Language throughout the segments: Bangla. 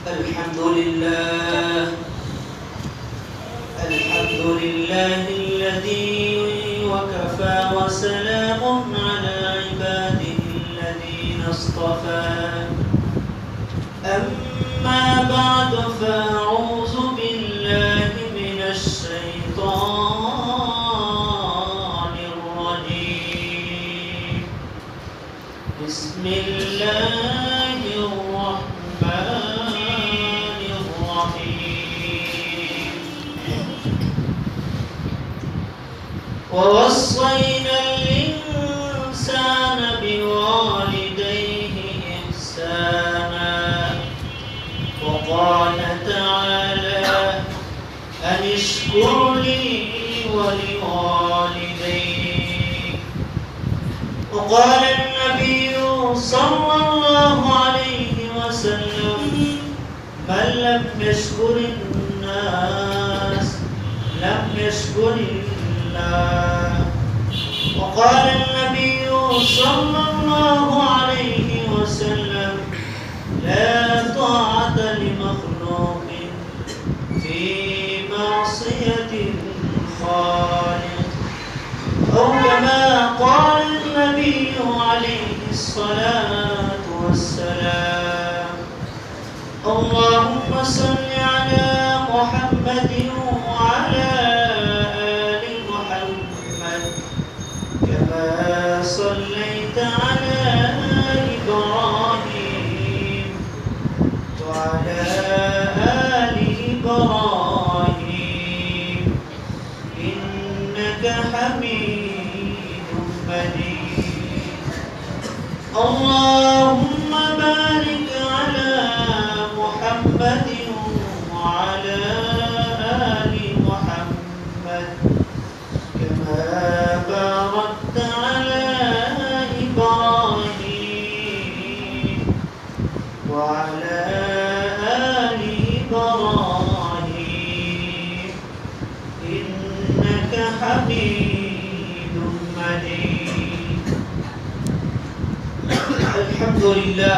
الحمد لله الذي وكفى وسلام على عباده الذين اصطفى أما بعد فأعوذ بالله من الشيطان الرجيم بسم الله الرحمن الرحيم ووصينا الإنسان بوالديه إحسانا وقال تعالى أن اشكر لي ولوالديك وقال النبي صلى الله عليه وسلم من لم يشكر الناس لم يشكر الله وقال النبي صلى الله عليه وسلم لا طاعة لمخلوق في معصية الخالق أو كما قال النبي عليه الصلاة والسلام اللهم صل على محمد وعلى آل محمد كما صليت على إبراهيم وعلى آل إبراهيم إنك حميد مجيد اللهم بارك على محمد وعلى آل محمد كما باركت على إبراهيم وعلى آل إبراهيم إنك حميد مجيد الحمد لله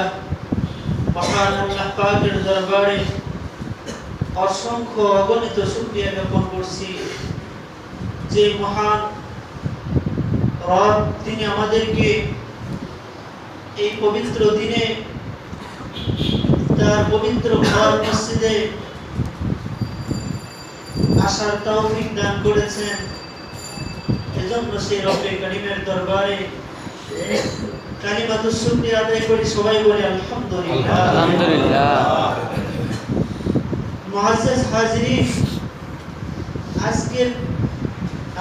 মহান আল্লাহ পাকের দরবারে অসংখ্য অগণিত শুকরিয়া জ্ঞাপন করছি যে মহান রব তিনি আমাদেরকে এই পবিত্র দিনে তার পবিত্র ঘর মসজিদে আসার তৌফিক দান করেছেন এজন্য সেই রব্বে কারীমের দরবারে কালিমাতুশ শুকরিয়া আদায় করি সবাই বলি আলহামদুলিল্লাহ আলহামদুলিল্লাহ মুআজ্জাজ হাজিরিন আজকে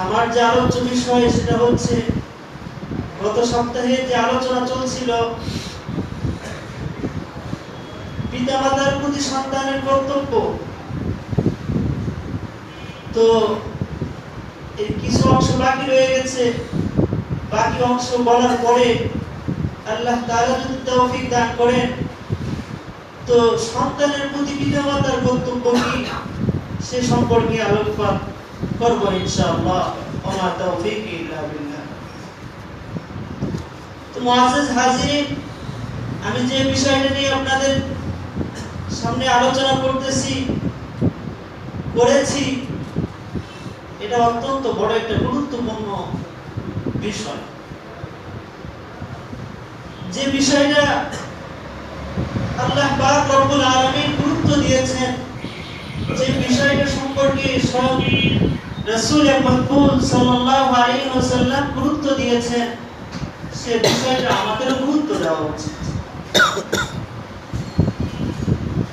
আমার যে আলোচ্য বিষয় সেটা হচ্ছে গত সপ্তাহে যে আলোচনা চলছিল পিতামাতার প্রতি সন্তানের কর্তব্য তো এই কিছু অংশ বাকি রয়ে গেছে বাকি অংশ বলার পরে আল্লাহ তাআলা যদি তৌফিক দান করেন তো সন্তানের প্রতি পিতামাতার কর্তব্য কি সে সম্পর্কে আলোকপাত করব ইনশাআল্লাহ ওমা তৌফিক ইল্লা বিল্লাহ তো মুআজ্জাজ হাজিরিন আমি যে বিষয়টা নিয়ে আপনাদের সামনে আলোচনা করেছি এটা অত্যন্ত বড় একটা গুরুত্বপূর্ণ বিষয় যে বিষয়টা আল্লাহ পাক রব্বুল আলামিন গুরুত্ব দিয়েছেন যে বিষয়টা সম্পর্কে স্বয়ং রাসূল মাহবুব সাল্লাল্লাহু আলাইহি ওয়াসাল্লাম গুরুত্ব দিয়েছেন সে বিষয়টা আমাদের গুরুত্ব দেওয়া উচিত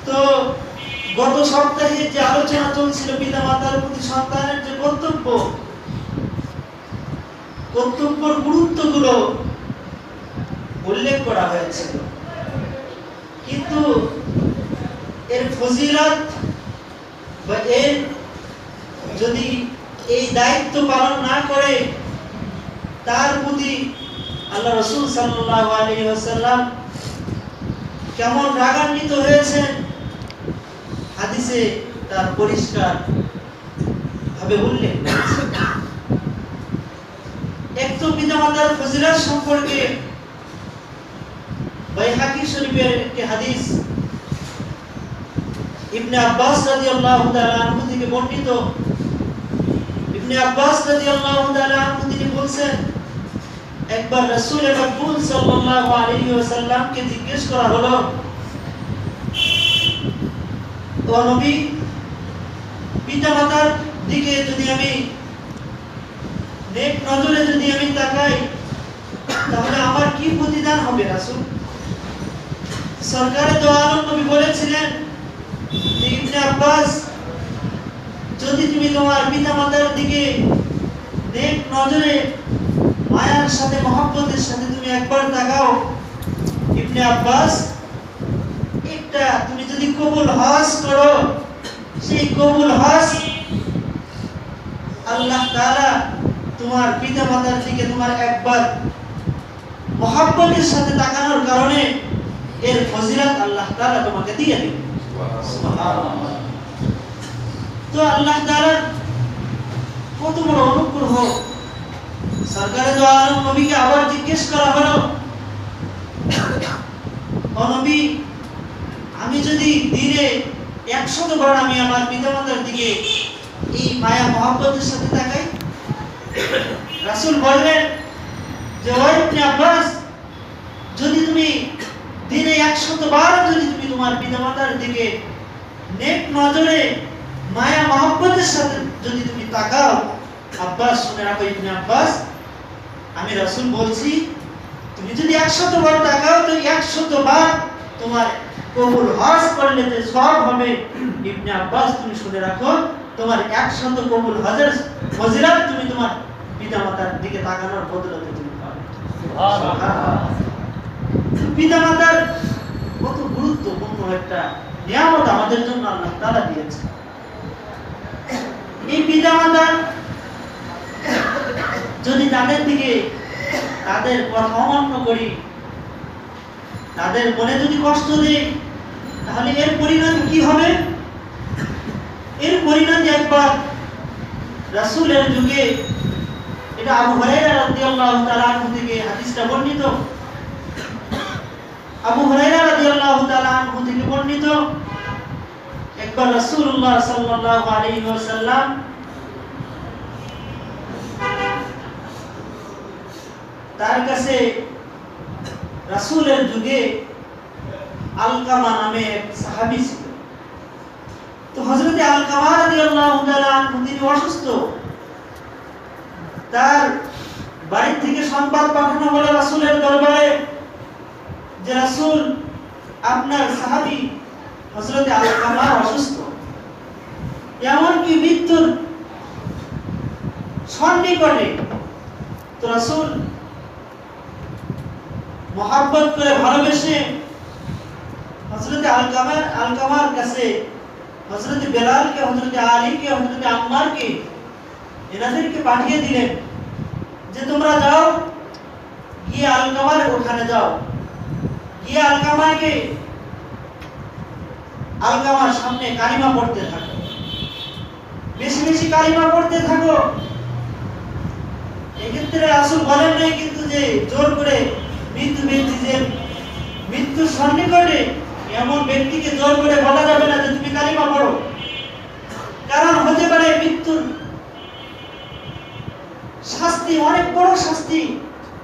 তো গত সপ্তাহে যে আলোচনা চলছিল পিতামাতার প্রতি সন্তানের যে কর্তব্যের গুরুত্বগুলো উল্লেখ করা হয়েছিল কিন্তু এর ফজিলত বা এর যদি এই দায়িত্ব পালন না করে তার প্রতি আল্লাহ রাসূল সাল্লাল্লাহু আলাইহি ওয়াসাল্লাম কেমন রাগান্বিত হয়েছেন হাদিসে তার পরিষ্কার ভাবে উল্লেখ একটু পিতামাতার ফজিলত সম্পর্কে বাইহাকি শরীফের একটি হাদিস ইবনে আব্বাস রাদিয়াল্লাহু তাআলা আনহু থেকে বর্ণিত, ইবনে আব্বাস রাদিয়াল্লাহু তাআলা আনহু তিনি বলছেন, একবার রাসূল মাকবুল সাল্লাল্লাহু আলাইহি ওয়াসাল্লামকে জিজ্ঞেস করা হলো, ও নবী, পিতামাতার দিকে যদি আমি নেক নজরে যদি আমি তাকাই, তাহলে আমার কি প্রতিদান হবে রাসূল? সরকারে দো আলম নবী বলেছিলেন, ইবনে আব্বাস, যদি তুমি তোমার পিতামাতার দিকে নেক নজরে মায়ার সাথে মহব্বতের সাথে তুমি একবার তাকাও, ইবনে আব্বাস, একটা তুমি যদি কবুল হজ করো, সেই কবুল হজ আল্লাহ তাআলা তোমার পিতামাতার দিকে তোমার একবার মহব্বতের সাথে তাকানোর কারণে এর ফজিলত আল্লাহ তাআলা তোমাকে দিয়ে দিবেন। সুবহানাল্লাহ। তো আল্লাহ তাআলা কত বড় অনুগ্রহ। সরকারে দো আলম নবীকে আবার জিজ্ঞেস করা হলো, ও নবী, আমি যদি দিনে 100 বার আমি আমার পিতামাতার দিকে এই মায়া মহব্বতের সাথে তাকাই? রাসূল বললেন যে, ও ইবনে আব্বাস, যদি তুমি দিনে 100 বার যদি তুমি তোমার পিতামাতার দিকে নেক নজরে মায়া মহব্বতের সাথে যদি তুমি তাকাও, আব্বাস শুনে রাখো, ইবনে আব্বাস, আমি রাসূল বলছি, তুমি যদি 100 বার তাকাও তো 100 বার তোমার কবুল হজ করলে যে সওয়াব হবে। ইবনে আব্বাস, তুমি শুনে রাখো, তোমার 100 কবুল হজের ফজিলত তুমি তোমার পিতামাতার দিকে তাকানোর বদলে তুমি পাবে। সুবহানাল্লাহ। পিতামাতার কত গুরুত্বপূর্ণ একটা নিয়ামত আমাদের জন্য আল্লাহ তাআলা দিয়েছে। এই পিতামাতা যদি তাদের দিকে তাদের কথা অমান্য করি, তাদের মনে যদি কষ্ট দেই, তাহলে এর পরিণতি কি হবে? এর পরিণতি একবার রাসূলের যুগে, এটা আবু হুরায়রা রাদিয়াল্লাহু তাআলা আনহু থেকে হাদিসটা বর্ণিত, আবু হুরায়রা রাদিয়াল্লাহু তাআলা আনহু থেকে বর্ণিত, একবার রাসূলুল্লাহ সাল্লাল্লাহু আলাইহি ওয়াসাল্লাম তার কাছে রাসূলের যুগে আলকামা নামে এক সাহাবী ছিল। তো হযরত আলকামা রাদিয়াল্লাহু তাআলা আনহু তিনি অসুস্থ। তার বাড়ি থেকে সংবাদ পাঠানো হলো রাসূলের দরবারে যে, রাসূল, আপনার সাহাবী হযরত আলকামা অসুস্থ, এমনকি মৃত্যুর সন্নিকটে। তো রাসূল মহব্বত করে ভালোবেসে হযরত আলকামার কাছে হযরত বেলালকে, হযরত আলীকে, হযরত আম্মারকে, এনাদেরকে পাঠিয়ে দিলেন যে, তোমরা যাও, গিয়ে আলকামার ওখানে যাও, গিয়ে আলকামার সামনে কালিমা পড়তে থাকো, বেশি বেশি কালিমা পড়তে থাকো। এক্ষেত্রে রাসূল বলেন নাই কিন্তু যে জোর করে মৃত্যুর সন্নিকটে এমন ব্যক্তিকে জোর করে বলা যাবে না যে তুমি কালিমা পড়ো, কারণ হতে পারে মৃত্যুর শাস্তি অনেক বড় শাস্তি,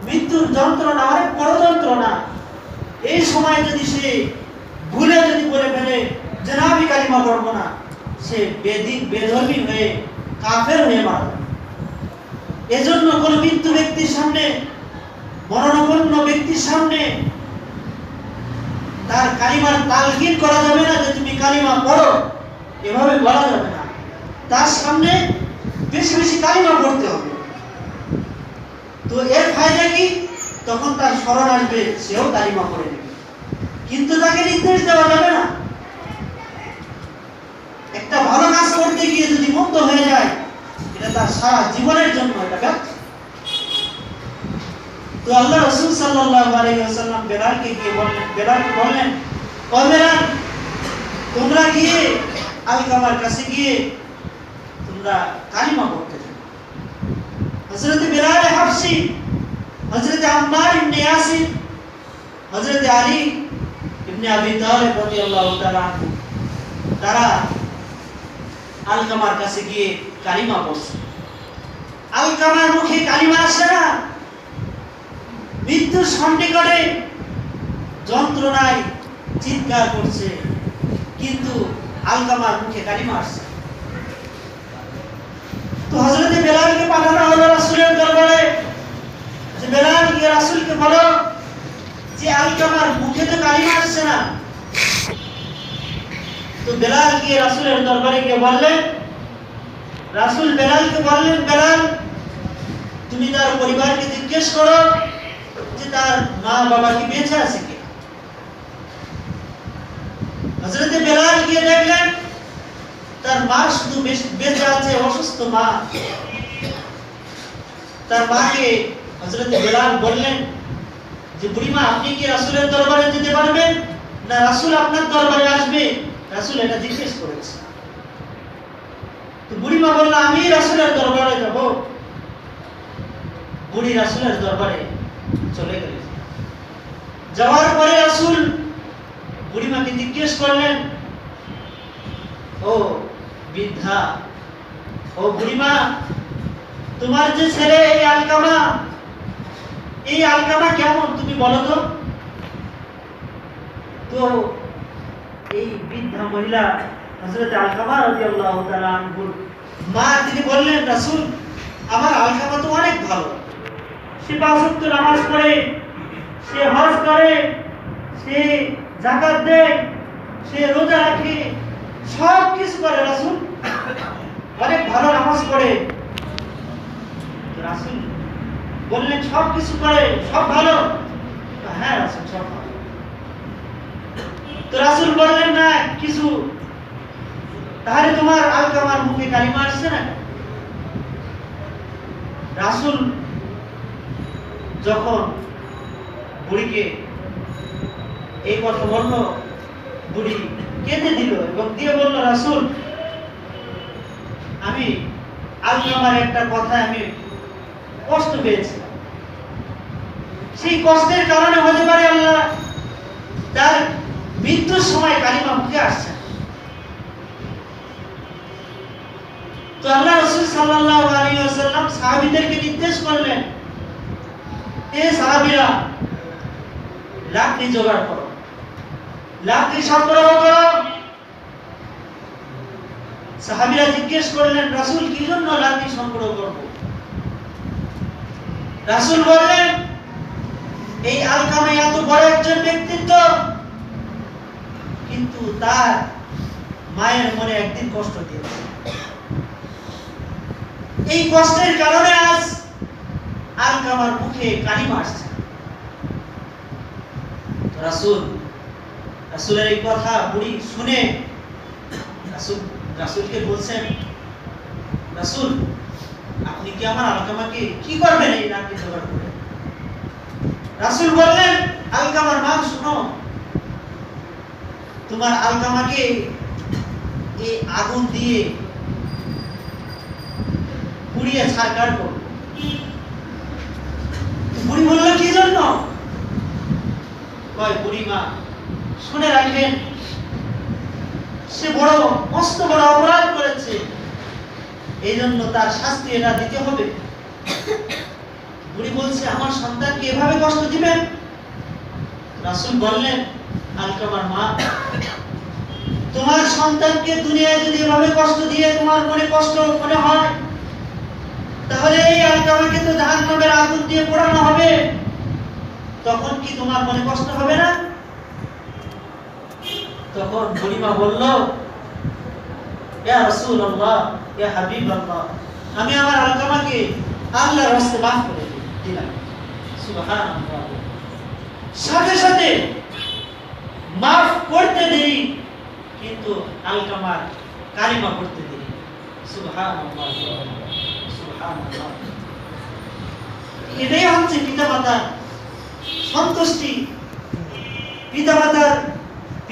মৃত্যুর যন্ত্রণা অনেক বড় যন্ত্রণা। এই সময় যদি সে ভুলে যদি বলে ফেলে যে না আমি কালিমা পড়বো না, সে বেধর্মী হয়ে কাফের হয়ে মারা যাবে। এজন্য কোন মৃত্যু ব্যক্তির সামনে, মরণাপন্ন ব্যক্তির সামনে তার কালিমার তালকিন করা যাবে না যে তুমি কালিমা পড়ো, এভাবে বলা যাবে না। তার সামনে বেশি বেশি কালিমা পড়তে হবে। তো এর ফায়দা কি? তখন তার স্মরণ আসবে, সেও কালিমা পড়ে নেবে। কিন্তু তাকে নির্দেশ দেওয়া যাবে না। একটা ভালো কাজ করতে গিয়ে যদি মন্দ হয়ে যায়, এটা তার সারা জীবনের জন্য এটা ব্যর্থ। তো আল্লাহ রাসূল সাল্লাল্লাহু আলাইহি ওয়াসাল্লাম বেলালকে বললেন, ও বেলাল, তোমরা গিয়ে আলকামার কাছে গিয়ে তোমরা কালিমা পড়তে থাকো। হযরত বেলাল হাবশী, হযরত আম্মার ইবনে ইয়াসির, হযরত আলী ইবনে আবি তালিব রাদিয়াল্লাহু তাআলা আনহু, তারা আলকামার কাছে গিয়ে কালিমা পড়ছে। আলকামার মুখে কালিমা আসে না, মৃত্যুর সন্নিকটে যন্ত্রণায় চিৎকার করছে, কিন্তু আলকামার মুখে কালিমা আসছে। তো হযরত বেলালকে পাঠানো হলো রাসূলের দরবারে, যে বেলাল গিয়ে রাসূলকে বলো যে আলকামার মুখে তো কালিমা আসছে না। তো বেলাল গিয়ে রাসূলের দরবারে গিয়ে বললেন, রাসূল বেলালকে বললেন, বেলাল তুমি তার পরিবারকে জিজ্ঞেস করো যে তার মা বাবা কি বেঁচে আছে কি। হযরত বেলাল গিয়ে দেখলেন তার মা শুধু বেঁচে আছে, অসুস্থ মা। তার মাকে হযরত বেলাল বললেন যে বুড়িমা আপনি কি রাসূলের দরবারে যেতে পারবেন, না রাসূল আপনার দরবারে আসবে? রাসূল এটা জিজ্ঞেস করেছে। তো বুড়িমা বলল আমি রাসূলের দরবারে যাব। বুড়ি রাসূলের দরবারে চলে গেলেন। যাওয়ার পরে রাসূল বুড়িমাকে জিজ্ঞেস করলেন, ও বৃদ্ধা, ও বুড়িমা, তোমার যে ছেলে এই আলকামা কেমন তুমি বলো তো। তো এই বৃদ্ধা মহিলা হযরত আলকামা রাদিয়াল্লাহু তাআলা আনহুর মা, তিনি বললেন, রাসূল আমার আলকামা তো অনেক ভালো, সে ৫ ওয়াক্ত নামাজ পড়ে, সে হজ করে, সে যাকাত দেয়, সে রোজা রাখে, সব কিছু করে রাসূল, অনেক ভালো নামাজ পড়ে। রাসূল বললেন সব কিছু করে, সব ভালো? হ্যাঁ রাসূল সব ভালো। তো রাসূল বললেন না কিছু, তাহলে তোমার আলকামার মুখে কালিমা আসছে না। রাসূল যখন বুড়িকে এই কথা বলল, বুড়ি কেঁদে দিল এবং দিয়ে বলল, রাসূল আমি আলকামার একটা কথা আমি কষ্ট পেয়েছি, সেই কষ্টের কারণে হতে পারে আল্লাহ তার মৃত্যুর সময় কালিমা মুখে আসছে। তো আল্লাহ রাসূল সাল্লাল্লাহু আলাইহি ওয়াসাল্লাম সাহাবীদেরকে নির্দেশ করলেন, এ সাহাবীরা লাকড়ি জোগাড় করো, লাকড়ি সংগ্রহ করো। সাহাবীরা জিজ্ঞেস করলেন, রাসূল কি জন্য লাকড়ি সংগ্রহ করব? রাসূল বললেন, এই আলকামা এত বড় একজন ব্যক্তিত্ব, কিন্তু তার মায়ের মনে একদিন কষ্ট দিয়েছে, এই কষ্টের কারণে আজ আলকামার মুখে কালিমা আসছে। রাসূলের এই কথা বুড়ি শুনে রাসূলকে বলছেন, রাসূল আপনি কি আমার আলকামাকে কি করবেন এই লাকড়ি জোগাড় করে? রাসূল বললেন, আলকামার মা শুনো, তোমার আলকামাকে এই আগুন দিয়ে পুড়িয়ে ছারখার করব। বুড়ি বলল কি জন্য? কয় বুড়িমা শুনে রাখেন, সে বড় মস্ত বড় অপরাধ করেছে, এই জন্য তার শাস্তি এটা দিতে হবে। বুড়ি বলছে আমার সন্তানকে এভাবে কষ্ট দিবেন? রাসূল বললেন, আলকামার মা, তোমার সন্তানকে দুনিয়ায় যদি এভাবে কষ্ট দিয়ে তোমার মনে কষ্ট মনে হয়, তাহলে এই আলকামাকে তো জাহান্নামের আগুন দিয়ে পোড়ানো হবে, তখন কি তোমার মনে কষ্ট হবে না? তখন বুড়িমা বলল, ইয়া রাসূলুল্লাহ, ইয়া হাবিবাল্লাহ, আমি আমার আলকামাকে আল্লাহর রাস্তে মাফ করে দিলাম। সুবহানাল্লাহ। সাথে সাথে মাফ করতে দেরি, কিন্তু আলকামার কালিমা পড়তে দেরি। সুবহানাল্লাহ, সুবহানাল্লাহ। এটাই হচ্ছে পিতামাতার সন্তুষ্টি।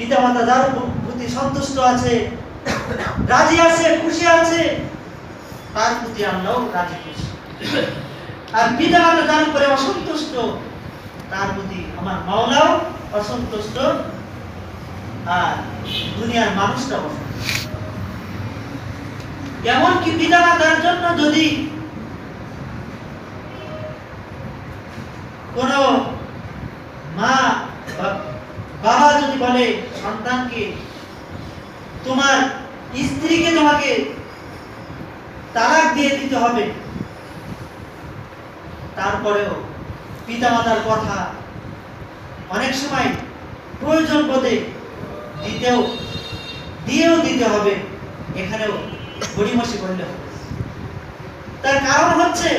পিতামাতা যার প্রতি সন্তুষ্ট আছে, রাজি আছে, খুশি আছে, তার প্রতি আমরাও রাজি খুশি। আর পিতামাতা যার উপরে অসন্তুষ্ট, তার প্রতি আমার মাওলাও অসন্তুষ্ট, আর দুনিয়ার মানুষটা অসন্তুষ্ট। এমনকি পিতামাতার জন্য যদি কোন মা বাবা যদি বলে সন্তানকে তোমার স্ত্রীকে তোমাকে তালাক দিয়ে দিতে হবে, তারপরেও পিতামাতার কথা অনেক সময় প্রয়োজন বোধে দিয়েও দিতে হবে, এখানেও গড়িমসি করলে হবে। তার কারণ হচ্ছে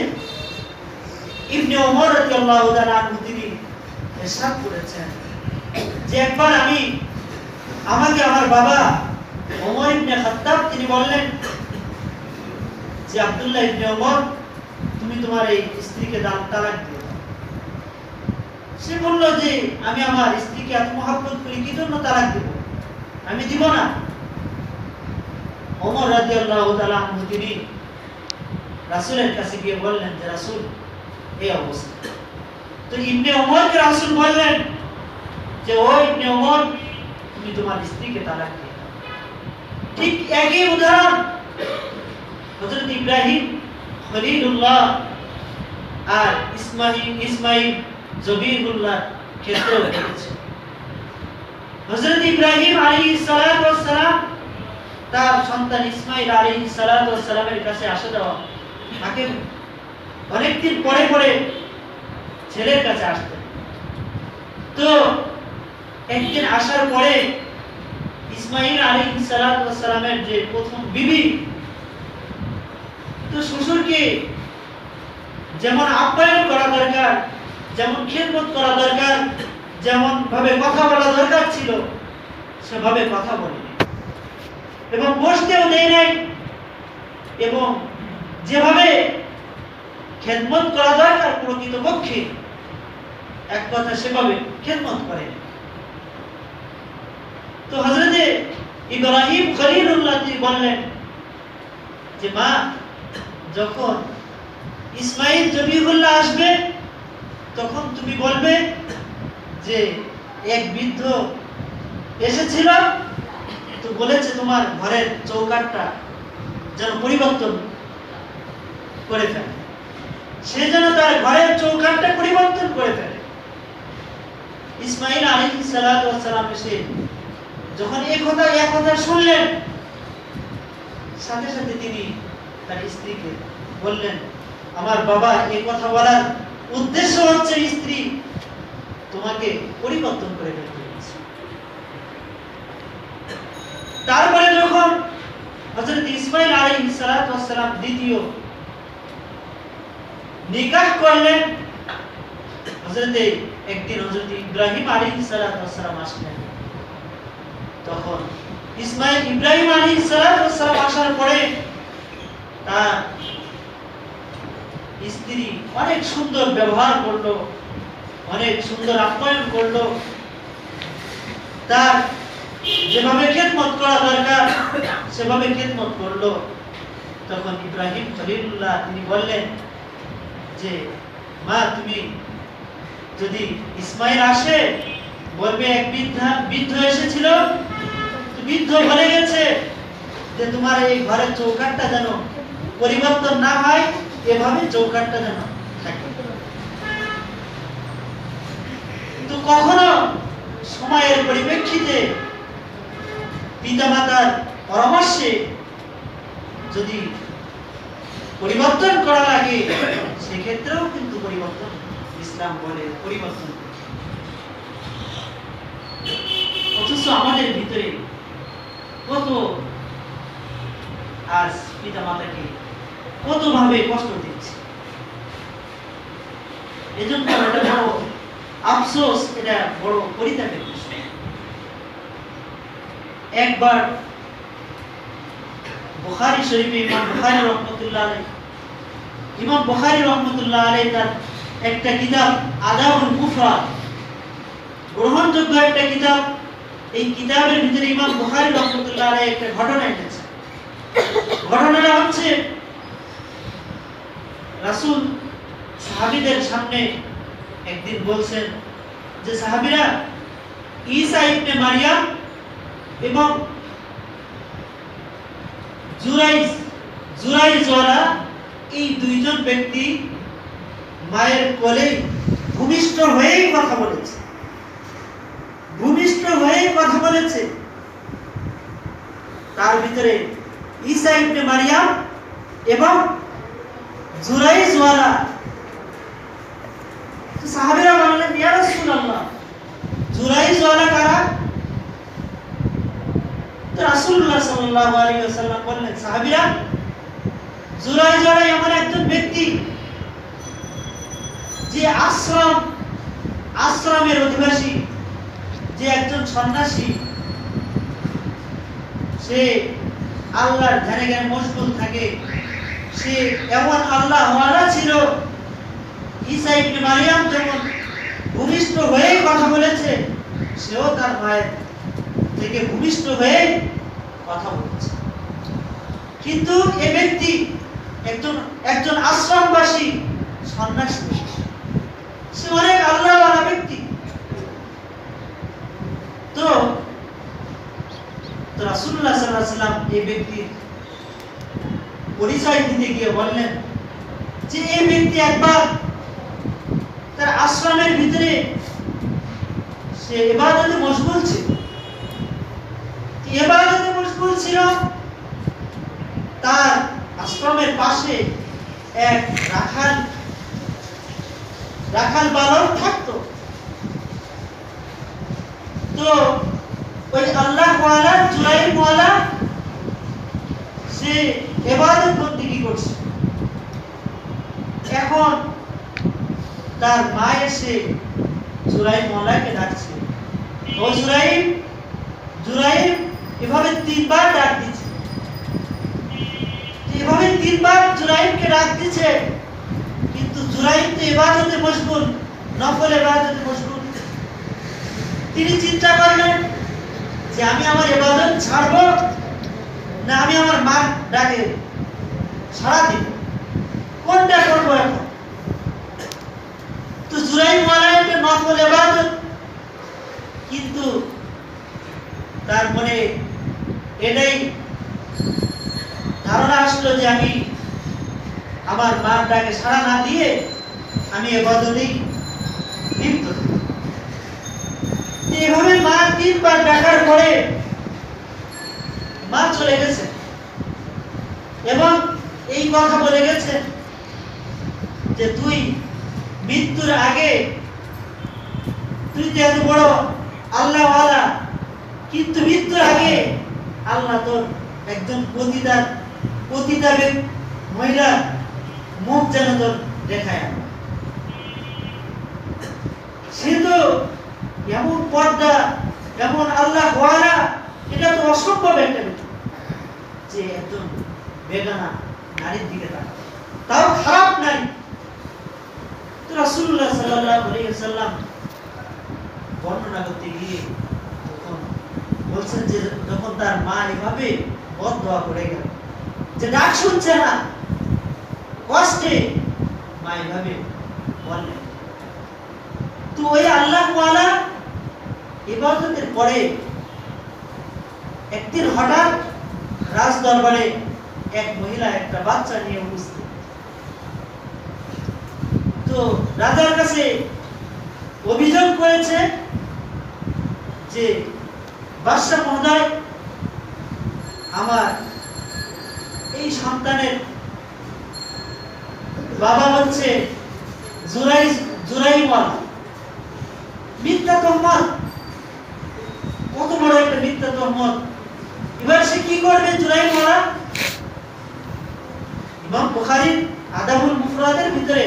ইবনে ওমর রাদিয়াল্লাহু তাআলা আনহু তিনি ইরশাদ করেছেন যে একবার আমাকে আমার বাবা ওমর ইবনে খাত্তাব তিনি বললেন যে আব্দুল্লাহ ইবনে ওমর তুমি তোমার এই স্ত্রীকে তালাক দিয়ে দাও। সে বলল যে আমি আমার স্ত্রীকে এত মহব্বত করি, কি জন্য তালাক দেব, আমি দিব না। ওমর রাদিয়াল্লাহু তাআলা আনহু তিনি রাসূলের কাছে গিয়ে বললেন যে রাসূল এই অবস্থা। তো ইবনে ওমরকে রাসূল বললেন যে ও ইবনে ওমর তুমি তোমার স্ত্রীকে তালাক দিয়ে দাও। ঠিক একই উদাহরণ হযরত ইব্রাহিম খলিলুল্লাহ আর ইসমাঈল জবিরুল্লাহ ক্ষেত্রেও ঘটেছে। হযরত ইব্রাহিম আলাইহিস সালাতু ওয়াস সালাম তার সন্তান ইসমাঈল আলাইহিস সালাতু ওয়াস সালামের কাছে আসা দেওয়া, তাকে অনেকদিন পরে পরে ছেলের কাছে আসতেন। তো একদিন আসার পরে ইসমাঈল আলাইহিস সালাতু ওয়াস সালামের যে প্রথম বিবি, তো শ্বশুরকে যেমন আপ্যায়ন করা দরকার, যেমন খেদমত করা দরকার, যেমন ভাবে কথা বলা দরকার ছিল, সেভাবে কথা বলেনি এবং বসতেও দেয় নাই, এবং যেভাবে খেদমত করা দরকার প্রকৃতপক্ষে এক কথা সেভাবে খেদমত করেনি। তো হযরতে ইব্রাহিম খলিলুল্লাহ তিনি বললেন যে মা, যখন ইসমাঈল জবিহুল্লাহ আসবে তখন তুমি বলবে যে এক বৃদ্ধ এসেছিল, তো বলেছে তোমার ঘরের চৌকাঠটা যেন পরিবর্তন করে ফেলে, সে যেন তার ঘরের চৌকাঠটা পরিবর্তন করে ফেলে। ইসমাঈল আলাইহিস সালাতু ওয়াস সালাম এসে যখন এই কথা শুনলেন, সাথে সাথে তিনি তার স্ত্রীকে বললেন আমার বাবা এই কথা বলার উদ্দেশ্য হচ্ছে স্ত্রী তোমাকে পরিবর্তন করে ফেলতে বলেছে। তারপরে যখন হযরত ইসমাঈল আলাইহিস সালাতু ওয়াস সালাম দ্বিতীয় নিকাহ করলেন, একদিন হযরত ইব্রাহিম আলাইহিস সালাতু ওয়াস সালাম আসলেন। তখন ইব্রাহিম আলাইহিস সালাতু ওয়াস সালাম আসার পরে তার স্ত্রী অনেক সুন্দর ব্যবহার করলো, অনেক সুন্দর আপ্যায়ন করলো, তার যেভাবে খেদমত করা দরকার সেভাবে খেদমত করলো। তখন ইব্রাহিম খলিলুল্লাহ তিনি বললেন যে মা, তুমি যদি ইসমাঈল আসে বলবে এক বৃদ্ধ এসেছিল, বৃদ্ধ বলে গেছে যে তোমার এই ঘরের চৌকাঠটা যেন পরিবর্তন না হয়, এভাবে চৌকাঠটা যেন থাকে। তো কখনো সময়ের পরিপ্রেক্ষিতে পিতামাতার পরামর্শে যদি পরিবর্তন করা লাগে, সেক্ষেত্রেও কিন্তু পরিবর্তন ইসলাম বলে পরিবর্তন। অথচ আমাদের ভিতরে কত আজ পিতামাতাকে কত ভাবে কষ্ট দিচ্ছে, এজন্য এটা বড় আফসোস, এটা বড় পরিতাপের বিষয়। একবার বুখারী শরীফে ইমাম বুখারী রহমাতুল্লাহ আলাইহি তার একটা কিতাব আদাবুল মুফরাদ, গ্রহণযোগ্য একটা কিতাব। এই কিতাবের ভিতরে ইমাম বুখারী রহমাতুল্লাহ আলাইহি একটা ঘটনা এনেছে। ঘটনাটা হচ্ছে রাসূল সাহাবীদের সামনে একদিন বলছেন যে সাহাবীরা, ঈসা ইবনে মারিয়াম এবং জুরাইজ জুরাইজওয়ালা, এই দুইজন ব্যক্তি মায়ের কোলে ভূমিষ্ঠ হয়েই কথা বলেছে, ভূমিষ্ঠ হয়েই কথা বলেছে। তার ভিতরে ঈসা ইবনে মারিয়াম এবং জুরাইজওয়ালা। সাহাবীরা বললেন, ইয়া রাসূলুল্লাহ, জুরাইজওয়ালা কারা? তো রাসূলুল্লাহ সাল্লাল্লাহু আলাইহি ওয়াসাল্লাম বললেন, সাহাবীরা, জুরাইজওয়ালা এমন একজন ব্যক্তি যে আশ্রমের অধিবাসী, যে একজন সন্ন্যাসী, সে আল্লাহর ধ্যানে জ্ঞানে মশগুল থাকে, সে এমন আল্লাহ ওয়ালা ছিল। ঈসা ইবনে মারিয়াম যখন ভূমিষ্ঠ হয়ে কথা বলেছে, সেও তার মায়ের থেকে ভূমিষ্ঠ হয়ে কথা বলেছে। কিন্তু এই ব্যক্তি একজন আশ্রমবাসী সন্ন্যাসী, সে অনেক আল্লাহ ওয়ালা ব্যক্তি। তো রাসূলুল্লাহ সাল্লাল্লাহু আলাইহি ওয়াসাল্লাম এই ব্যক্তির পরিচয় দিতে গিয়ে বললেন যে এই ব্যক্তি একবার তার আশ্রমের ভিতরে সে ইবাদতে মশগুল ছিল। ইবাদতে মশগুল ছিল, তার আশ্রমের পাশে এক রাখাল বালক থাকতো। তো ওই আল্লাহ ওয়ালা জুরাইম ওয়ালা সে ইবাদত বন্দেগী করছে। এখন তার মা এসে জুরাইম ওয়ালাকে ডাকছে, ও জুরাইম, জুরাইম, এভাবে 3 বার ডাক দিচ্ছে। এভাবে 3 বার জুরাইমকে ডাক দিচ্ছে, কিন্তু জুরাইম তো ইবাদতে মশগুল, নফল ইবাদতে মশগুল। তিনি চিন্তা করলেন যে আমি আমার ইবাদত ছাড়বো না আমি আমার মার ডাকে সাড়া দিব, কোনটা করবো এখন? তো জুরাইম ওয়ালা একটা নফল ইবাদত, কিন্তু তার মনে এটাই ধারণা আসলো যে আমি আমার মার ডাকে সাড়া না দিয়ে আমি ইবাদতেই লিপ্ত থাকি। এভাবে মা 3 বার ডাকার পরে মা চলে গেছে এবং এই কথা বলে গেছে যে তুই মৃত্যুর আগে তুই তো এত বড় আল্লাহ ওয়ালা, কিন্তু মৃত্যুর আগে আল্লাহ তোর একজন পতিতা মহিলার মুখ যেন তোর দেখায়। সে তো এমন পর্দা, এমন আল্লাহ ওয়ালা, এটা তো অসম্ভব একটা বিষয় যে একজন বেগানা নারীর দিকে তাকাবে, তাও খারাপ নারী। তো রাসূলুল্লাহ সাল্লাল্লাহু আলাইহি ওয়াসাল্লাম বর্ণনা করতে গিয়ে তখন বলছেন যে যখন তার মা এভাবে বদদোয়া করে গেল, যে ডাক শুনছে না, কষ্টে মা এভাবে বললেন। তো ওই আল্লাহ ওয়ালা ইবাদতের পরে একদিন হঠাৎ রাজ দরবারে এক মহিলা একটা বাচ্চা নিয়ে উপস্থিত। তো রাজার কাছে অভিযোগ করেছে যে বাদশাহ মহোদয়, আমার এই সন্তানের বাবা হচ্ছে জুরাইম ওয়ালা, মিথ্যা তহমত, কত বড় একটা মিথ্যা তহমত। এবার সে কি করবে জুরাইম ওয়ালা? ইমাম বুখারীর আদাবুল মুফরাদের ভিতরে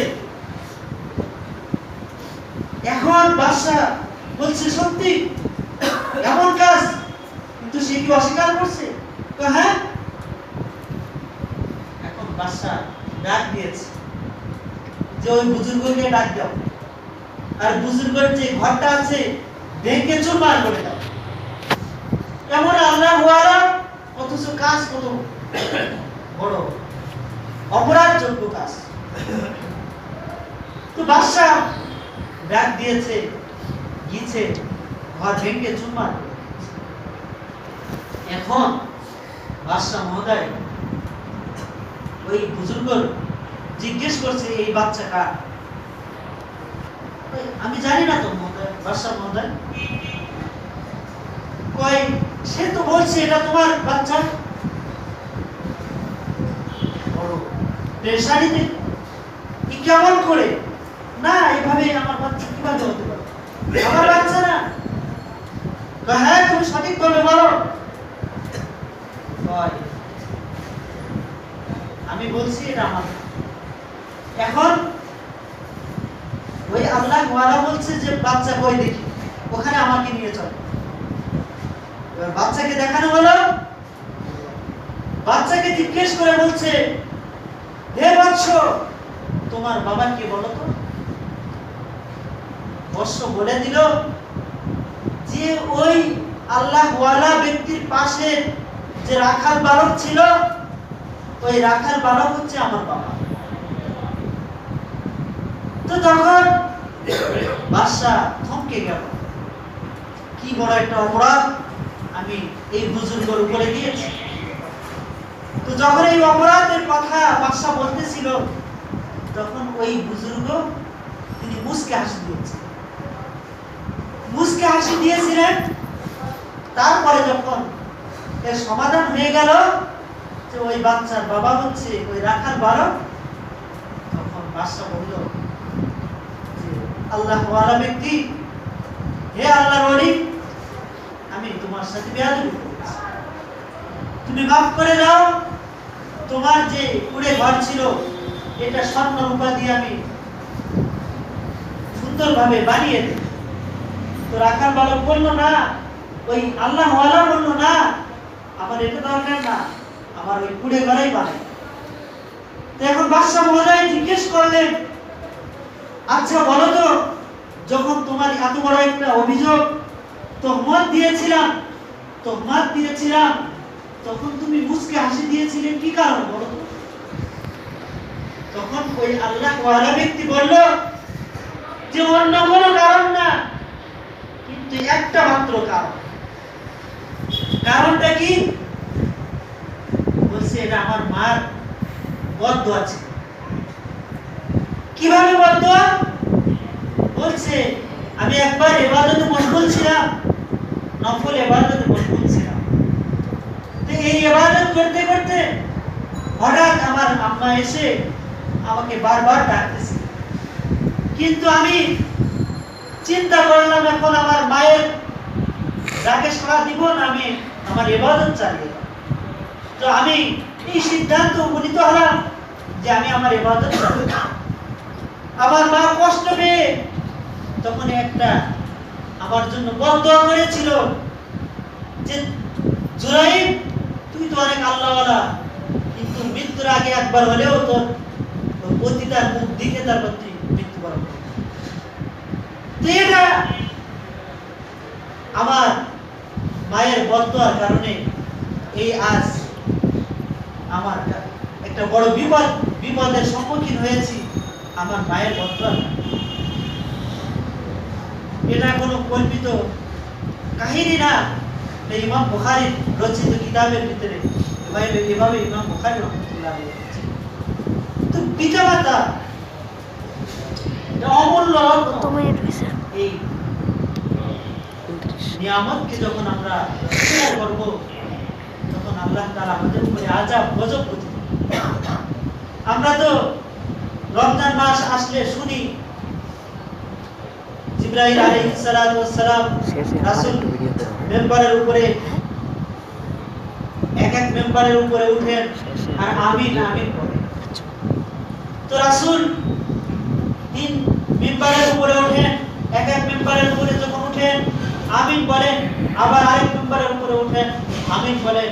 এখন বাদশা বলছে সত্যি এমন কাজ, কিন্তু সে কি অস্বীকার করছে? তো হ্যাঁ। এখন বাদশা ডাক দিয়েছে যে ওই বুজুর্গকে ডাক দাও, আর বুজুর্গের যে ঘরটা আছে ভেঙে চুরমার করে দাও। এমন আল্লাহ ওয়ালা, অথচ কাজ কত বড় অপরাধযোগ্য কাজ। তো বাদশা ডাক দিয়েছে, গিয়েছে, ঘর ভেঙে চুরমার। এখন বাদশা মহোদয় ওই বুজুর্গ জিজ্ঞেস করছে এই বাচ্চা কার? আমি জানি না তো মহোদয়, বাদশাহ মহোদয়। কয় সে তো বলছে এটা তোমার বাচ্চা। বড় পেশানিতে কি কেমন করে? না এইভাবে আমার বাচ্চা কিভাবে হতে পারে? আমার বাচ্চা না। হ্যাঁ তুমি সঠিক ভাবে বলো। আমি বলছি এটা আমার। এখন ওই আল্লাহ ওয়ালা বলছে যে বাচ্চা কই দেখি, ওখানে আমাকে নিয়ে চলো। এবার বাচ্চাকে দেখানো হলো। বাচ্চাকে জিজ্ঞেস করে বলছে, হে বৎস, তোমার বাবা কে বলো তো? বৎস বলে দিল যে ওই আল্লাহ ওয়ালা ব্যক্তির পাশে যে রাখাল বালক ছিল, ওই রাখাল বালক হচ্ছে আমার বাবা। তো তখন বাদশা থমকে গেল, কি বড় একটা অপরাধ আমি এই বুজুর্গের উপরে দিয়েছি। তো যখন এই অপরাধের কথা বাদশা বলতেছিল, তখন ওই বুজুর্গ তিনি মুস্কে হাসি দিয়েছিলেন। মুস্কে হাসি দিয়েছিলেন। তারপরে যখন এর সমাধান হয়ে গেল যে ওই বাচ্চার বাবা হচ্ছে ওই রাখাল বালক, তখন বাদশা বলল যে আল্লাহ ওয়ালা ব্যক্তি, হে আল্লাহর ওলি, আমি তোমার সাথে বেয়াদবি করেছি, তুমি মাফ করে দাও। তোমার যে কুড়ে ঘর ছিল এটা স্বর্ণ রূপা দিয়ে আমি সুন্দরভাবে বানিয়ে দিই। তো রাখাল বালক বলল না, ওই আল্লাহ ওয়ালা বলল না, আমার এটা দরকার না, আমার ওই কুড়ে ঘরেই বানাই। তো এখন বাদশা মহোদয় জিজ্ঞেস করলেন, আচ্ছা বলো তো, যখন তোমার এত বড় একটা অভিযোগ তোহমত দিয়েছিলাম, তখন তুমি মুস্কে হাসি দিয়েছিলে কি কারণ বলো তো? তখন ওই আল্লাহ ওয়ালা ব্যক্তি বলল যে অন্য কোনো কারণ না, কিন্তু একটা মাত্র কারণ। কারণটা কি? বলছে এটা আমার মার বদদোয়া ছিল। কিভাবে বদদোয়া? বলছে আমি একবার ইবাদতে মশগুল ছিলাম, নফল ইবাদতে মশগুল ছিলাম। তো এই ইবাদত করতে করতে হঠাৎ আমার আম্মা এসে আমাকে বারবার ডাকতেছে, কিন্তু আমি চিন্তা করলাম এখন আমার মায়ের ডাকে সাড়া দিব না, আমি আমার ইবাদত চালিয়ে যাব। তো আমি এই সিদ্ধান্ত উপনীত হলাম যে আমি আমার ইবাদত চালিয়ে যাব। আমার মা কষ্ট পেয়ে তখন একটা আমার জন্য বদদোয়া করেছিল যে জুরাইব, তুই তো অনেক আল্লাহওয়ালা, কিন্তু মৃত্যুর আগে একবার হলেও তোর পতিতার মুখ দিকে তারপর তুই মৃত্যুবরণ করবি। তো এটা আমার মায়ের বদদোয়ার কারণে এই আজ আমার একটা বড় বিপদের সম্মুখীন হয়েছি আমার মায়ের বদদোয়ার। এটা কোনো কল্পিত কাহিনী না, ইমাম বুখারী রচিত কিতাবের ভিতরে এভাবে ইমাম বুখারী রাহমাতুল্লাহ আলাইহি লিখেছেন। তো পিতামাতা অমূল্য এই নিয়ামতকে যখন আমরা স্বীকার করব, তখন আল্লাহ তাআলা আমাদের উপরে আযাব গজব করবেন। আমরা তো রমজান মাস আসলে শুনি জিবরাইল আলাইহিস সালাতু ওয়াস সালাম রাসূল মেম্বারের উপরে এক মেম্বারের উপরে উঠেন আর আমিন আমিন বলেন। তো রাসূল তিন মেম্বারের উপরে ওঠেন, এক মেম্বারের উপরে যখন উঠেন আমিন বলেন, আবার আরেক মেম্বারের উপরে উঠেন আমিন বলেন।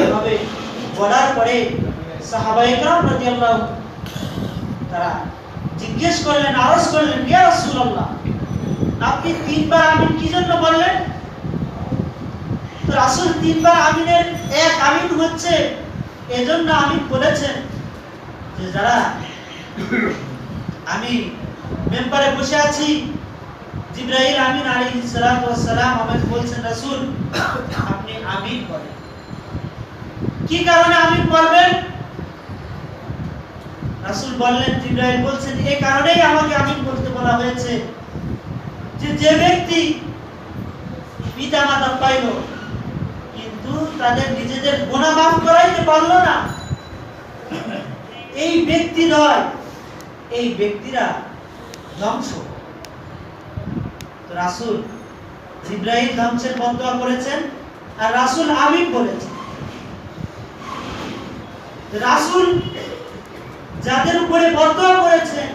এভাবে বলার পরে সাহাবায়ে কেরাম রাদিয়াল্লাহু তারা জিজ্ঞেস করলেন, আরজ করলেন, ইয়া রাসূলুল্লাহ, আপনি তিনবার আমিন কি জন্য বললেন? তো রাসূল তিনবার আমিনের এক আমিন হচ্ছে এজন্য আমিন বলেছেন যে যারা আমি মেম্বারে বসে আছি, জিবরাইল আমিন আলাইহিস সালাতু ওয়াস সালাম আমাকে বলছেন, রাসূল আপনি আমিন বলেন। কি কারণে আমিন বলবেন? রাসূল বললেন, জিবরাইল বলছেন, এই কারণেই আমাকে আমিন বলতে বলা হয়েছে যে যে ব্যক্তি পিতামাতা পাইল কিন্তু তাদের নিজেদের গুনাহ মাফ করাইতে পারলো না, এই ব্যক্তি নয়, এই ব্যক্তিরা ধ্বংস। তো রাসূল জিবরাইল ধ্বংসের বদদোয়া করেছেন আর রাসূল আমিন বলেছেন। রাসূল যাদের উপরে বদদোয়া করেছেন,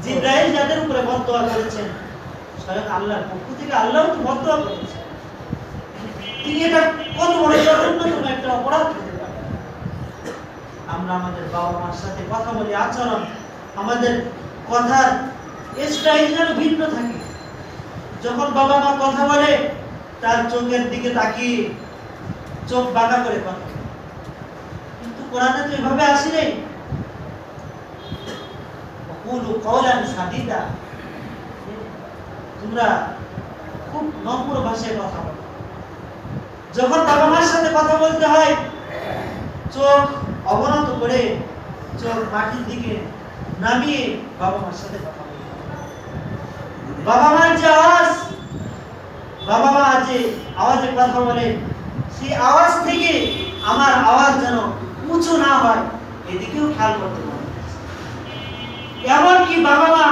জিবরাইল যাদের উপরে বদদোয়া করেছেন, স্বয়ং আল্লাহর পক্ষ থেকে আল্লাহও তো বদদোয়া করেছেন। তিনি এটা কত বড় জঘন্যতম একটা অপরাধ হতে পারে। আমরা আমাদের বাবা মার সাথে কথা বলি, আচরণ, আমাদের কথার স্টাইল যেন ভিন্ন থাকে। যখন বাবা মা কথা বলে তার চোখের দিকে তাকিয়ে চোখ বাঁকা করে কথা, কিন্তু কোরআনে তো এভাবে আসে নাই। কুলু কওলান সাদিদা, তোমরা খুব নম্র ভাষায় কথা বলো। যখন বাবা মার সাথে কথা বলতে হয় চোখ অবনত করে চোখ মাটির দিকে নামিয়ে বাবা মার সাথে কথা বলতে হয়। বাবা মার যে আওয়াজ, বাবা মা যে আওয়াজে কথা বলে, সেই আওয়াজ থেকে আমার আওয়াজ যেন উঁচু না হয়, এদিকেও খেয়াল করতে হবে। এমনকি বাবা মা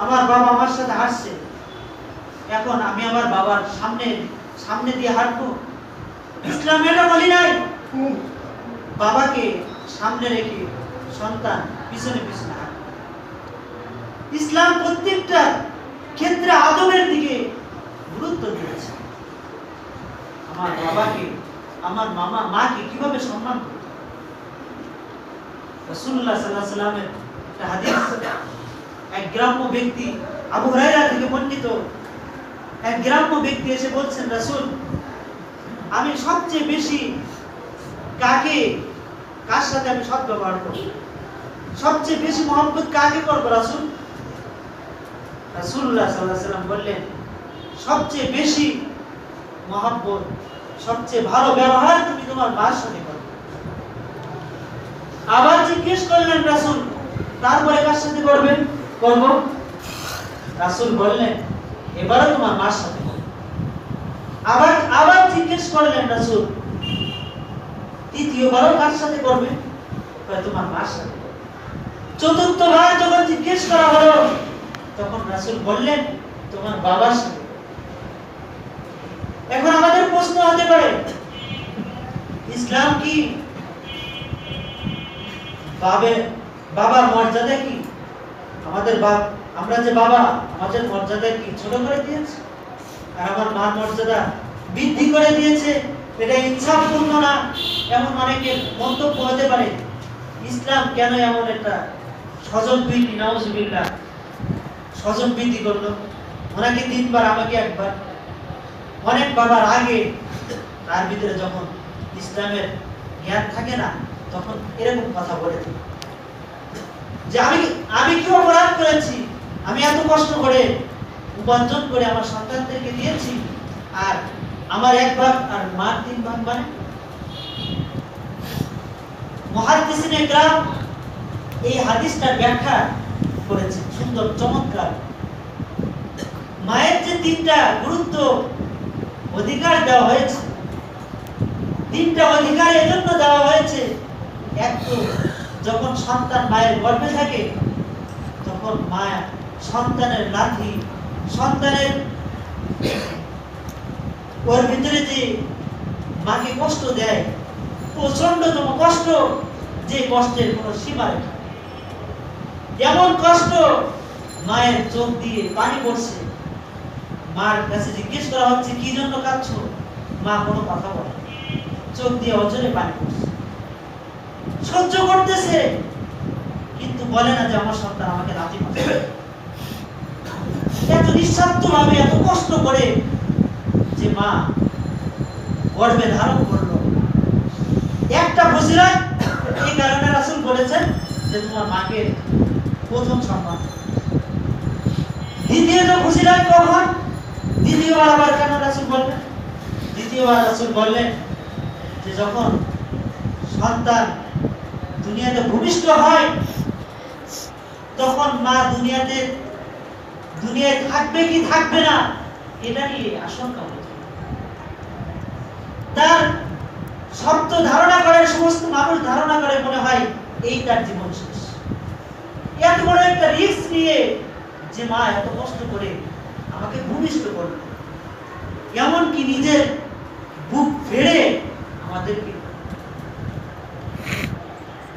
আমার বাবা আমার সাথে হাঁটছে, এখন আমি আমার বাবার সামনে দিয়ে হাঁটবো? ইসলাম এটা বলি নাই। বাবাকে সামনে রেখে সন্তান পিছনে পিছনে হাঁটবে। ইসলাম প্রত্যেকটা ক্ষেত্রে আদবের দিকে গুরুত্ব দিয়েছে। আমার বাবাকে, আমার মাকে কিভাবে সম্মান করতে হবে। রাসূলুল্লাহ সাল্লাল্লাহু আলাইহি ওয়াসাল্লামের একটা হাদিস, এক গ্রাম্য ব্যক্তি, আবু হুরায়রা থেকে বর্ণিত, এক গ্রাম্য ব্যক্তি এসে বলছেন, রাসূল, আমি সবচেয়ে বেশি কার সাথে আমি সদ্ব্যবহার করব, সবচেয়ে বেশি মহব্বত কাকে করব রাসূল? রাসূলুল্লাহ সাল্লাল্লাহু আলাইহি ওয়াসাল্লাম বললেন, সবচেয়ে বেশি মহব্বত, সবচেয়ে ভালো ব্যবহার তুমি তোমার মার সাথে করবে। আবার জিজ্ঞেস করলেন রাসূল, তারপরে কার সাথে করব? রাসূল বললেন, এবারে তোমার মার সাথে করবে। আবার জিজ্ঞেস করলেন রাসূল, তৃতীয়বারও কার সাথে করবে? তোমার মার সাথে। চতুর্থবার যখন জিজ্ঞেস করা হলো তখন রাসূল বললেন, তোমার বাবার সাথে। এখন আমাদের প্রশ্ন হতে পারে, ইসলাম কি বাবার মর্যাদা কি? আমরা যে বাবা, আমাদের মর্যাদা কি ছোট করে দিয়েছে? আর আমার মার মর্যাদা বৃদ্ধি করে দিয়েছে? এটা ইচ্ছাপূর্ণ না, এমন অনেকের মন্তব্য হতে পারে। ইসলাম কেন এমন একটা স্বজনপ্রীতি, নাউজুবিল্লাহ, স্বজনপ্রীতি করলো? ওনাকে 3 বার, আমাকে 1 বার। অনেক বাবার আগে তার ভিতরে যখন ইসলামের জ্ঞান থাকে না, তখন এরকম কথা বলে থাকে যে আমি কি অপরাধ করেছি, আমি এত কষ্ট করে উপার্জন করে আমার সন্তানদেরকে দিয়েছি, আর আমার 1 ভাগ আর মার 3 ভাগ মানে? মুহাদ্দিসিনে কেরাম এই হাদিসটার ব্যাখ্যা করেছেন সুন্দর, চমৎকার। মায়ের যে 3টা গুরুত্ব অধিকার দেওয়া হয়েছে, 3টা অধিকার এজন্য দেওয়া হয়েছে। এক তো যখন সন্তান মায়ের গর্ভে থাকে তখন মা সন্তানের লাথি, সন্তানের ওর ভিতরে যে মাকে কষ্ট দেয়, প্রচন্ডতম কষ্ট, যে কষ্টের কোনো সীমা নেই। এমন কষ্ট, মায়ের চোখ দিয়ে পানি পড়ছে, মার কাছে জিজ্ঞেস করা হচ্ছে কি জন্য কাঁদছো, মা কোনো কথা বলে, চোখ দিয়ে অজরে পানি পড়ছে, সহ্য করতেছে, কিন্তু বলে না যে আমার সন্তান আমাকে লাথি মারছে। এত নিঃস্বার্থভাবে, এত কষ্ট করে যে মা গর্ভে ধারণ করলো, একটা ফজিলত। এই কারণে রাসূল বলেছেন যে তোমার মাকে প্রথম সম্মান। দ্বিতীয়ত ফজিলত কখন? দ্বিতীয়বার আবার কেন রাসূল বললেন? দ্বিতীয়বার রাসূল বললেন যে যখন সন্তান দুনিয়াতে ভূমিষ্ঠ হয় তখন মা দুনিয়ায় থাকবে কি থাকবে না এটা নিয়ে আশঙ্কা হচ্ছে। তার শব্দ ধারণা করে, সমস্ত মানুষ ধারণা করে মনে হয় এই তার জীবন শেষ। এত বড় একটা রিস্ক নিয়ে যে মা এত কষ্ট করে আমাকে ভূমিষ্ঠ করবে, এমনকি নিজের বুক ফেড়ে আমাদেরকে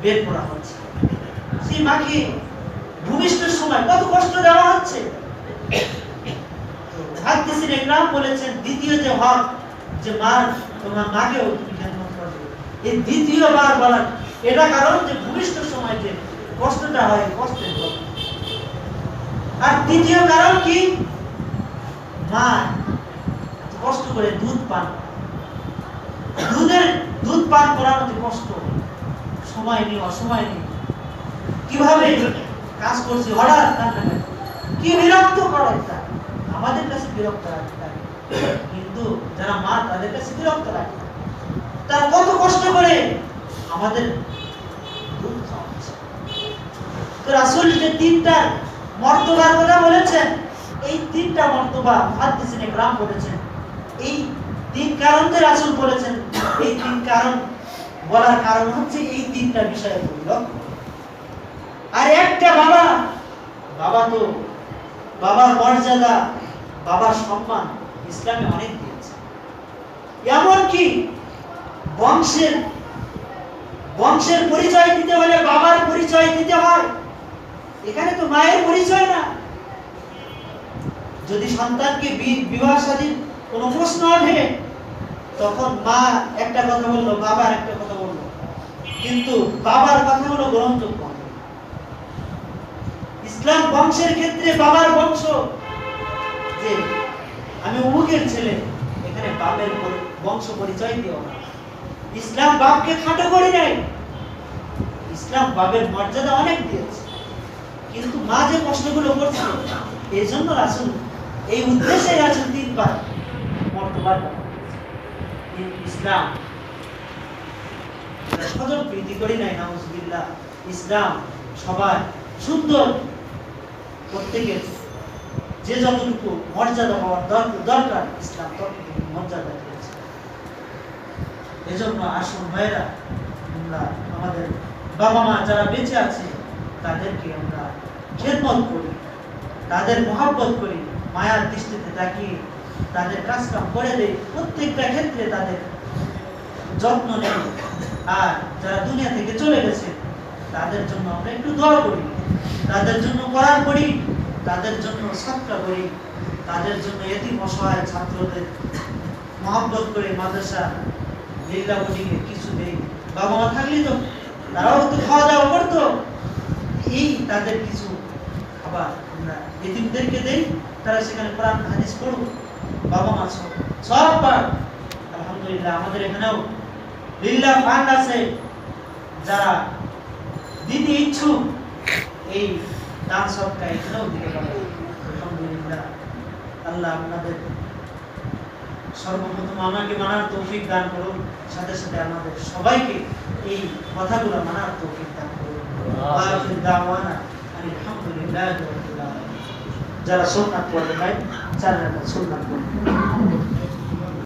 বের করা হচ্ছে, সেই মাকে ভূমিষ্ঠের সময় কত কষ্ট দেওয়া হচ্ছে। হাদিসে ইকরাম বলেছেন দ্বিতীয় যে হক যে তোমার মাকেও তুমি খেদমত করবে, এই দ্বিতীয়বার বলার এটা কারণ যে ভূমিষ্ঠের সময় যে কষ্টটা হয় কষ্টের কথা। আর দ্বিতীয় কারণ কি, মা কষ্ট করে দুধ পান করানোতে কষ্ট, সময় নেই অসময় নেই, কিভাবে কাজ করছে হঠাৎ কান্নাকাটি, কি বিরক্ত করে তা আমাদের কাছে বিরক্ত লাগে, কিন্তু যারা মা তাদের কাছে বিরক্ত লাগে। তার কত কষ্ট করে আমাদের দুধ খাওয়াচ্ছে। তো রাসূল যে তিনটা মর্তবার কথা বলেছেন, এই তিনটা মর্তবা হাদিসে ইকরাম বলেছেন, এই তিন কারণে রাসূল বলেছেন, এই তিন কারণ বলার কারণ হচ্ছে এই তিনটা বিষয়ে উল্লেখ। আর একটা বাবার মর্যাদা, বাবার সম্মান ইসলামে অনেক দিয়েছে। এমনকি বংশের পরিচয় দিতে হলে বাবার পরিচয় দিতে হয়, এখানে তো মায়ের পরিচয় না। যদি সন্তানকে বিবাহ শাদীর কোনো প্রশ্ন ওঠে, তখন মা একটা কথা বললো, বাবা একটা কথা বললো, কিন্তু বাবার কথা হলো গ্রহণযোগ্য। ইসলাম বংশের ক্ষেত্রে বাবার বংশ, যে আমি অমুকের ছেলে, এখানে বাপের বংশ পরিচয় দিও না। ইসলাম বাপকে খাটো করে নেয়, ইসলাম বাপের মর্যাদা অনেক দিয়েছে, কিন্তু মা যে কষ্টগুলো করছে, এই জন্য রাসূল এই উদ্দেশ্যে রাসূল তিনবার মর্তবার ইসলাম সজল প্রীতি করি নাই, নাউজুবিল্লাহ। ইসলাম সবাই সুন্দর, প্রত্যেকের যে যতটুকু মর্যাদা পাওয়ার দরকার ইসলাম ততটুকু মর্যাদা দিয়েছে। এজন্য আসুন ভাইরা, আমরা আমাদের বাবা মা যারা বেঁচে আছে তাদেরকে আমরা খেদমত করি, তাদের মহব্বত করি, মায়ার দৃষ্টিতে তাকিয়ে তাদের কাজ কাম করে দেই, প্রত্যেকটা ক্ষেত্রে তাদের যত্ন নেই। আর যারা দুনিয়া থেকে চলে গেছে তাদের জন্য আমরা একটু দোয়া করি, তাদের জন্য কোরআন পড়ি, তাদের জন্য সাদকা করি, তাদের জন্য এতিম অসহায় ছাত্রদের মহব্বত করে মাদ্রাসা লিল্লাহ বোর্ডিংয়ে কিছু দেই। বাবা মা থাকলে তো তারাও তো খাওয়া দাওয়া করতো, এই তাদের কিছু খাবার আমরা এতিমদেরকে দেই, তারা সেখানে কোরআন হাদিস পড়ুক, বাবা মা সব পাক। আলহামদুলিল্লাহ আমাদের এখানেও লিল্লাহ ফান্ড আছে, যারা দিতে ইচ্ছুক এই দান সদকা এখানেও দিতে পারে। আলহামদুলিল্লাহ, আল্লাহ আপনাদের সর্বপ্রথম আমাকে মানার তৌফিক দান করুন, সাথে সাথে আমাদের সবাইকে এই কথাগুলো মানার তৌফিক দান করুন। আখির দাওয়ানা আলহামদুলিল্লাহি রাব্বিল আলামিন। যারা সুন্নাত পড়ে ভাই, যারা সুন্নাত পড়ে